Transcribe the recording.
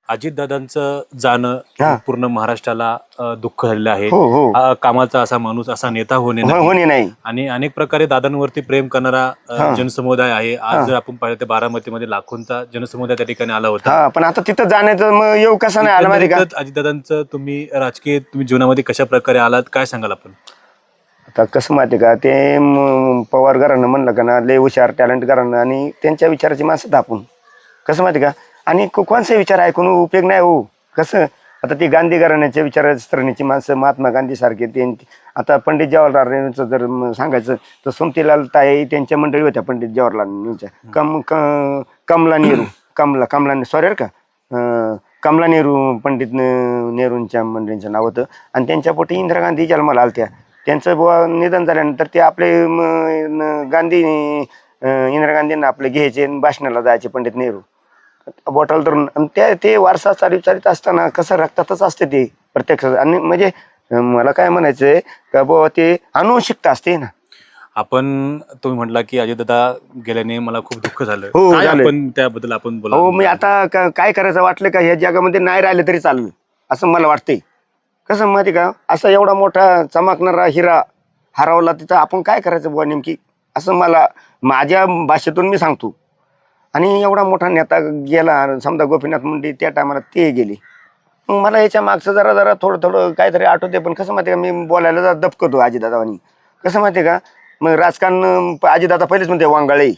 अजितदादांचं जाणं हा. पूर्ण महाराष्ट्राला दुःख झालेलं आहे. हो हो हा कामाचा असा माणूस, असा नेता होणे नाही. होणे नाही. आणि अनेक प्रकारे दादांवरती प्रेम करणारा हा. जनसमुदाय आहे. हा. आज जर आपण पाहिलं तर बारामतीमध्ये लाखोंचा जनसमुदाय त्या ठिकाणी आला होता. हा, पण आता तिथं जाण्याचं मग येऊ कसं नाही आलं माहिती का? एकंदरीतच अजितदादांचं तुम्ही राजकीय जीवनामध्ये कशा प्रकारे आलात, काय सांगाल आपण? आता कसं माहिती का, ते पवार घराणं म्हणलं का ना, लय हुशार टॅलेंट घराणं आणि त्यांच्या विचाराची माणसं दापून कसं माहिती का, आणि कोणचे विचार ऐकून उपयोग नाही हो. कसं आता ती गांधी घराण्याच्या विचारसरणीची माणसं, महात्मा गांधी सारखे ते, आता पंडित जवाहरलाल नेहरूंचं जर सांगायचं तर सोमतीलाल ताई त्यांच्या मंडळी होत्या पंडित जवाहरलाल नेहरूंच्या. कमला नेहरू, कमला सॉरी का, कमला नेहरू पंडित नेहरूंच्या मंडळींचं नाव होतं. आणि त्यांच्या पोटी इंदिरा गांधी जन्माला आलत्या. त्यांचं बुवा निधन झाल्यानंतर ते आपले गांधी इंदिरा गांधींना आपले घ्यायचे, भाषणाला जायचे पंडित नेहरू बॉटल धरून. आणि ते वारसा चालीत असताना कसं रक्तातच असते ते प्रत्यक्ष. आणि म्हणजे मला काय म्हणायचंय का बुवा, ते अनुवंशिकता असते ना. आपण तुम्ही म्हटला की अजितदादा गेल्याने मला खूप दुःख झालं. हो, काय झालंय. आपण त्याबद्दल आपण बोला. हो, मी आता काय करायचं वाटलं का, ह्या जगामध्ये नाही राहिले तरी चालेल असं मला वाटतंय. कसं माहिती का, असा एवढा मोठा चमकणारा हिरा हरवला, तिथं आपण काय करायचं बुवा नेमकी, असं मला माझ्या भाषेतून मी सांगतो. आणि एवढा मोठा नेता गेला, समजा गोपीनाथ मुंडे त्या टायमाला ते गेले. मग मला याच्या मागचं जरा थोडं काहीतरी आठवते. पण कसं माहिती का, मी बोलायला दबकतो अजितदादावानी. कसं माहिती का, मग राजकारण अजितदादा पहिलेच म्हणते वांगाळे.